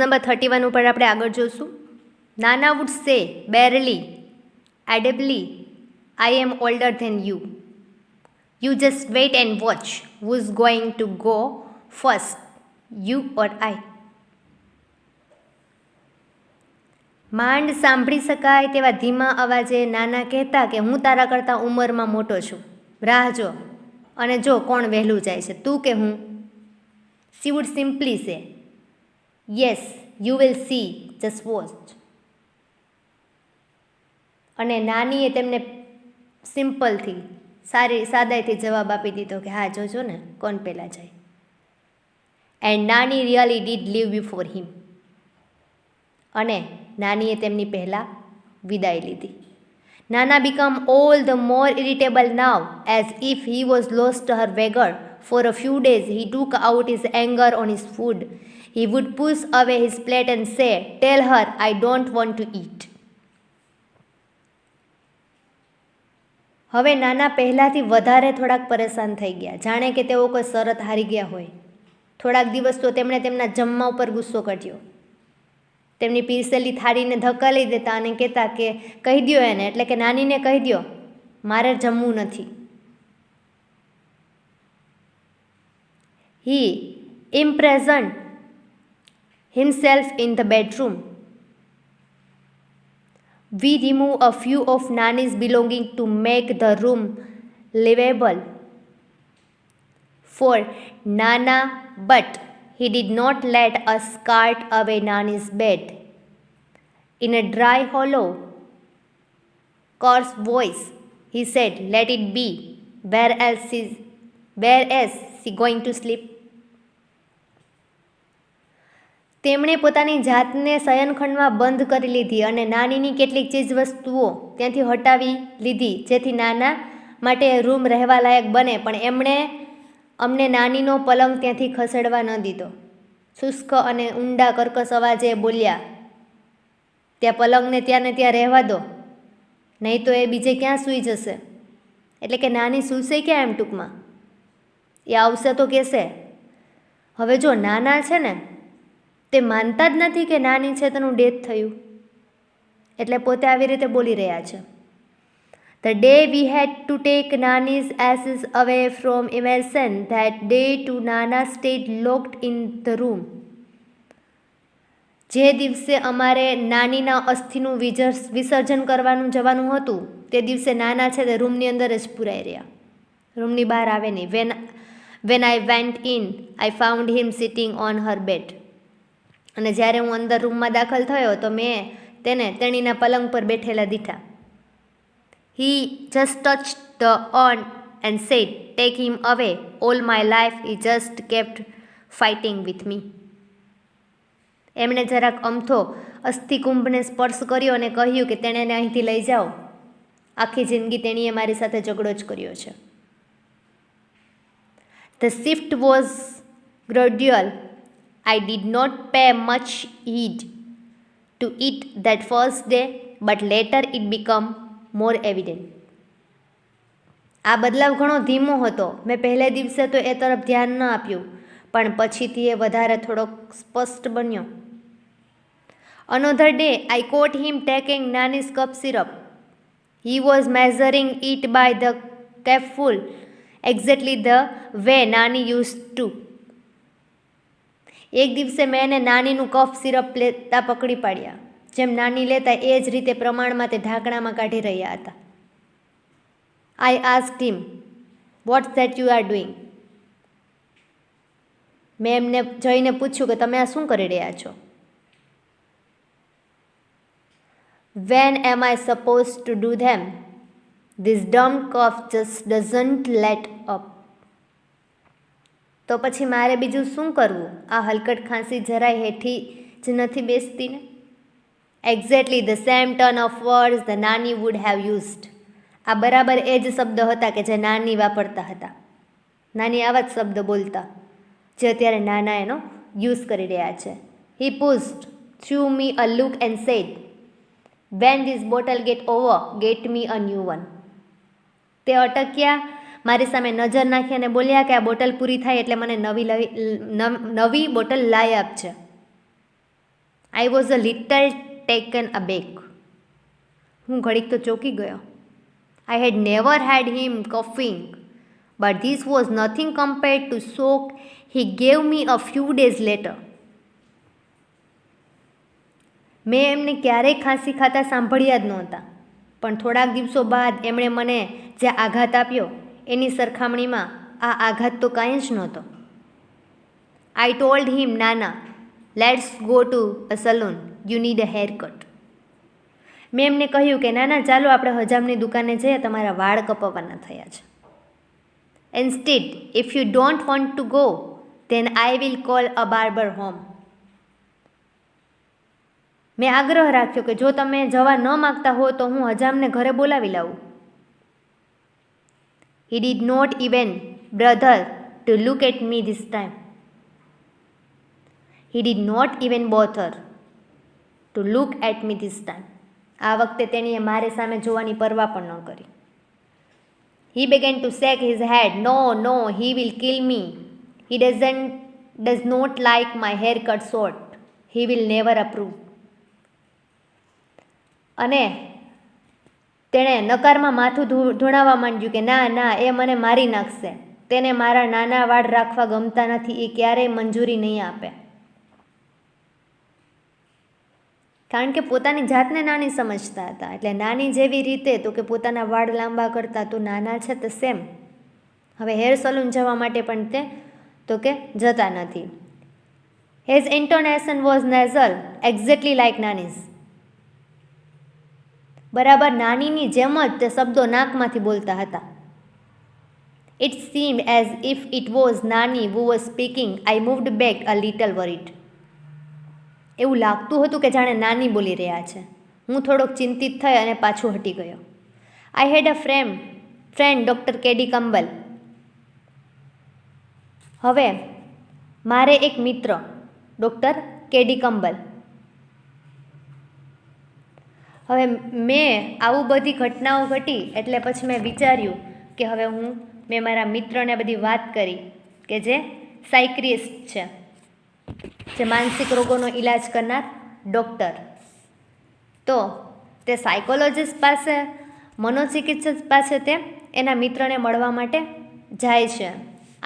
Number 31 ઉપર આપણે આગળ જોશું. નાના would say barely audibly I am older than you. You just wait and watch. Who's going to go first, you or I? માંડ સાંભળી શકાય તેવા ધીમા અવાજે નાના કહેતા કે હું તારા કરતાં ઉંમરમાં મોટો છું. રાહ જો અને જો કોણ વહેલું જાય છે, તું કે હું. She would simply say, yes, you will see, just watch. અને નાનીએ તેમને સિમ્પલથી સાદાઈથી જવાબ આપી દીધો કે હા જોજો ને કોણ પહેલાં જાય. એન્ડ નાની really did leave before him. અને નાનીએ તેમની પહેલાં વિદાય લીધી. નાના become all the more irritable now as if he was lost her wager. For a few days he took out his anger on his food. He would push away his plate and say, tell her I don't want to eat. હવે નાના પહેલાંથી વધારે થોડાક પરેશાન થઈ ગયા, જાણે કે તેઓ કોઈ શરત હારી ગયા હોય. થોડાક દિવસ તો તેમણે તેમના જમવા ઉપર ગુસ્સો કાઢ્યો. તેમની પીરસેલી થાળીને ધક્કા દેતા અને કહેતા કે કહી દ્યો એને, એટલે કે નાનીને કહી દ્યો મારે જમવું નથી. હી imprisoned himself in the bedroom. We remove a few of Nani's belongings to make the room livable for Nana, but he did not let us cart away Nani's bed. In a dry, hollow, coarse voice, he said, let it be. Where else is she going to sleep? તેમણે પોતાની જાતને શયનખંડમાં બંધ કરી લીધી અને નાનીની કેટલીક ચીજવસ્તુઓ ત્યાંથી હટાવી લીધી જેથી નાના માટે રૂમ રહેવા લાયક બને, પણ એમણે અમને નાનીનો પલંગ ત્યાંથી ખસેડવા ન દીધો. શુષ્ક અને ઊંડા કર્કશ અવાજે બોલ્યા, ત્યાં પલંગને ત્યાં ને ત્યાં રહેવા દો, નહીં તો એ બીજે ક્યાં સૂઈ જશે. એટલે કે નાની સૂશે ક્યાં એમ ટૂંકમાં. એ આવશે તો કહેશે. હવે જો નાના છે ને તે માનતા જ નથી કે નાની છે તેનું ડેથ થયું, એટલે પોતે આવી રીતે બોલી રહ્યા છે. The day we had to take Nani's ashes away from Emerson, that day too Nana stayed locked in the room. જે દિવસે અમારે નાનીના અસ્થિનું વિસર્જન કરવાનું જવાનું હતું તે દિવસે નાના છે તે રૂમની અંદર જ પુરાઈ રહ્યા, રૂમની બહાર આવે નહીં. When I went in, I found him sitting on her bed. અને જ્યારે હું અંદર રૂમમાં દાખલ થયો તો મેં તેને તેણીના પલંગ પર બેઠેલા દીઠા. He just touched the urn and said, take him away. All my life he just kept fighting with me. એમણે જરાક અમથો અસ્થિકુંભને સ્પર્શ કર્યો અને કહ્યું કે તેણે અહીંથી લઈ જાઓ. આખી જિંદગી તેણીએ મારી સાથે ઝઘડો જ કર્યો છે. The shift was gradual. I did not pay much heed to it that first day, but later it became more evident. આ બદલાવ ઘણો ધીમો હતો. મેં પહેલે દિવસે તો એ તરફ ધ્યાન ન આપ્યું, પણ પછીથી એ વધારે થોડોક સ્પષ્ટ બન્યો. Another day, I caught him taking Nani's cough syrup. He was measuring it by the cupful, exactly the way Nani used to. એક દિવસે મેં એને નાનીનું કફ સિરપ લેતા પકડી પાડ્યા. જેમ નાની લેતા એ જ રીતે પ્રમાણમાં તે ઢાંકણામાં કાઢી રહ્યા હતા. I asked him, what's that you are doing? મેં એમને જઈને પૂછ્યું કે તમે આ શું કરી રહ્યા છો? When am I supposed to do them? This dumb cough just doesn't let up. તો પછી મારે બીજું શું કરવું? આ હલકટ ખાંસી જરાય હેઠી જ નથી બેસતી ને. Exactly the same turn of words the nani would have used. આ બરાબર એ જ શબ્દ હતા કે જે નાની વાપરતા હતા. નાની આવા જ શબ્દ બોલતા જે અત્યારે નાના એનો યુઝ કરી રહ્યા છે. He pushed threw me a look and said, when this bottle get over get me a new one. તે અટક્યા, મારી સામે નજર નાખી અને બોલ્યા કે આ બોટલ પૂરી થાય એટલે મને નવી બોટલ લાવી આપજે. I was a little taken aback. હું ઘડીક તો ચોંકી ગયો. I had never had him coughing, but this was nothing compared to shock he gave me a few days later. મેં એમને ક્યારેય ખાંસી ખાતા સાંભળ્યા જ નહોતા, પણ થોડાક દિવસો બાદ એમણે મને જે આઘાત આપ્યો એની સરખામણીમાં આ આઘાત તો કાંઈ જ નહોતો. I told him, Nana, let's go to a salon. You need a haircut. મેં એમને કહ્યું કે નાના ચાલો આપણે હજામની દુકાને જઈએ, તમારા વાળ કપાવવાના થયા છે. Instead, if you don't want to go, then I will call a barber home. મેં આગ્રહ રાખ્યો કે જો તમે જવા ન માગતા હો તો હું હજામને ઘરે બોલાવી લાવું. He did not even bother to look at me this time. He did not even bother to look at me this time. આ વખતે તેણીએ મારે સામે જોવાની પરવા પણ ન કરી. He began to shake his head. No, no, he will kill me. He does not like my haircut short. He will never approve. અને તેણે નકારમાં માથું ધૂણાવવા માંડ્યું કે ના ના, એ મને મારી નાખશે. તેને મારા નાના વાળ રાખવા ગમતા નથી, એ ક્યારેય મંજૂરી નહીં આપે. કારણ કે પોતાની જાતને નાની સમજતા હતા. એટલે નાની જેવી રીતે તો કે પોતાના વાળ લાંબા કરતા તો નાના છે તો સેમ. હવે હેર સલૂન જવા માટે પણ તે તો કે જતા નથી. His intonation was nasal, exactly like Nani's. બરાબર નાનીની જેમ જ તે શબ્દો નાકમાંથી બોલતા હતા. It seemed as if it was Nani who was speaking. I moved back a little worried. એવું લાગતું હતું કે જાણે નાની બોલી રહ્યા છે. હું થોડોક ચિંતિત થઈ અને પાછું હટી ગયો. I had a friend doctor Katie Campbell. હવે મારે એક મિત્ર ડૉક્ટર કેડી કંબલ. હવે મેં આવું બધી ઘટનાઓ ઘટી એટલે પછી મેં વિચાર્યું કે હવે મેં મારા મિત્રને બધી વાત કરી કે જે સાયક્રિસ્ટ છે, જે માનસિક રોગોનો ઈલાજ કરનાર ડૉક્ટર. તો તે સાયકોલોજિસ્ટ પાસે, મનોચિકિત્સક પાસે તે એના મિત્રને મળવા માટે જાય છે.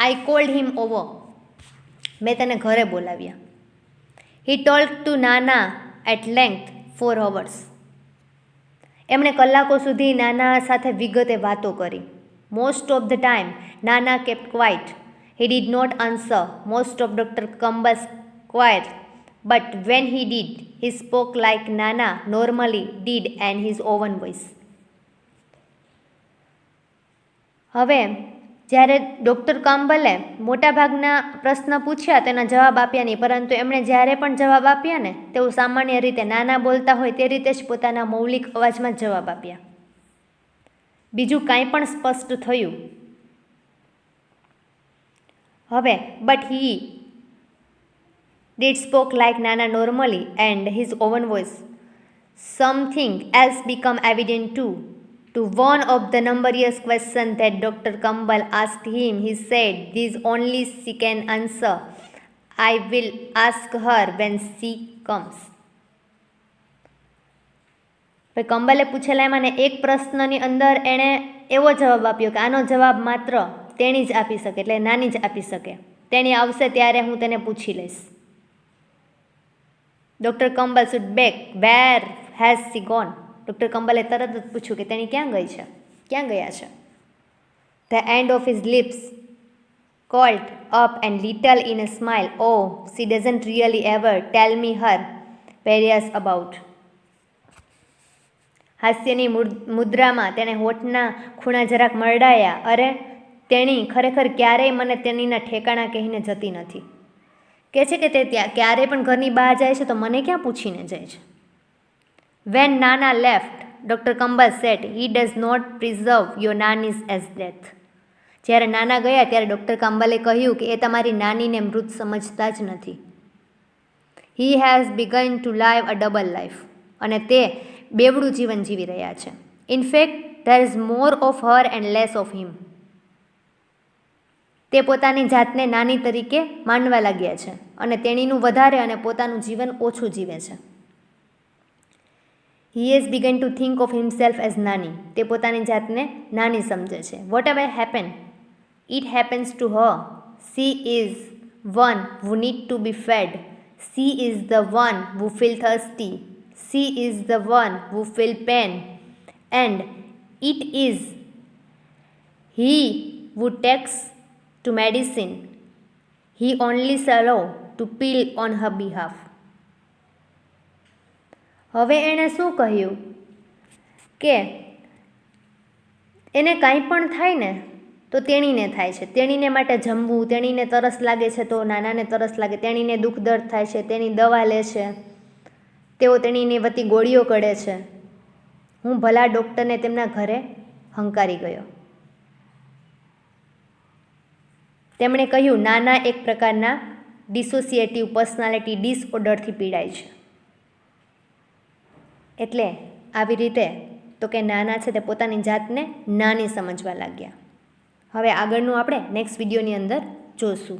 આઈ કોલ્ડ હિમ ઓવર. મેં તેને ઘરે બોલાવ્યા. હી ટોલ્ડ ટુ નાના એટ લેન્થ 4 hours. એમણે કલાકો સુધી નાના સાથે વિગતે વાતો કરી. મોસ્ટ ઓફ ધ ટાઈમ નાના kept quiet. He did not answer most of doctor Campbell's quiet, but when he did, he spoke like Nana normally did and his own voice. હવે જ્યારે ડૉક્ટર કંબલે મોટાભાગના પ્રશ્ન પૂછ્યા તેના જવાબ આપ્યા નહીં, પરંતુ એમણે જ્યારે પણ જવાબ આપ્યા ને તેઓ સામાન્ય રીતે નાના બોલતા હોય તે રીતે જ પોતાના મૌલિક અવાજમાં જ જવાબ આપ્યા. બીજું કાંઈ પણ સ્પષ્ટ થયું. હવે but he did spoke like Nana normally and his own voice. Something else became evident too. To one of the numerous questions that Dr. Kambal asked him, he said, "This only she can answer. I will ask her when she comes." કંબલે પૂછેલામાંને એક પ્રશ્નની અંદર એણે એવો જવાબ આપ્યો કે આનો જવાબ માત્ર તેણી જ આપી શકે, એટલે નાની જ આપી શકે. તેણી આવશે ત્યારે હું તેને પૂછી લઈશ. Doctor Campbell stood back. Where has she gone? Doctor કંબલે તરત જ પૂછ્યું કે તેણી ક્યાં ગયા છે. The end of his lips curled up and little in a smile. Oh, she doesn't really ever tell me her various about. હાસ્યની મુદ્રામાં તેણે હોઠના ખૂણા જરાક મરડાયા. અરે, તેણી ખરેખર ક્યારેય મને તેણીના ઠેકાણા કહીને જતી નથી. કહે છે કે તે ત્યાં ક્યારેય પણ ઘરની બહાર જાય છે તો મને ક્યાં પૂછીને જાય છે. When Nana left, Dr. Kambal said, "He does not preserve your nannies as death." જ્યારે નાના ગયા ત્યારે ડૉક્ટર કંબલે કહ્યું કે એ તમારી નાનીને મૃત સમજતા જ નથી. He has begun to live a double life. અને તે બેવડું જીવન જીવી રહ્યા છે. In fact, there is more of her and less of him. તે પોતાની જાતને નાની તરીકે માનવા લાગ્યા છે અને તેણીનું વધારે અને પોતાનું જીવન ઓછું જીવે છે. He has begun to think of himself as નાની. તે પોતાની જાતને નાની સમજે છે. Whatever happened, it happens to her. She is one who need to be fed. She is the one who feel thirsty. She is the one who feel pain. And it is he who takes to medicine. He only allow to pill on her behalf. હવે એણે શું કહ્યું કે એને કાંઈ પણ થાય ને તો તેણીને થાય છે. તેણીને માટે જમવું, તેણીને તરસ લાગે છે તો નાનાને તરસ લાગે, તેણીને દુઃખ દર્દ થાય છે તેની દવા લે છે, તેઓ તેણીની વતી ગોળીઓ કરે છે. હું ભલા ડૉક્ટરને તેમના ઘરે હંકારી ગયો. તેમણે કહ્યું નાના એક પ્રકારના ડિસોસિએટિવ પર્સનાલિટી ડિસઓર્ડરથી પીડાય છે. એટલે આવી રીતે તો કે નાના છે તે પોતાની જાતને નાની સમજવા લાગ્યા. હવે આગળનું આપણે નેક્સ્ટ વિડીયોની અંદર જોશું.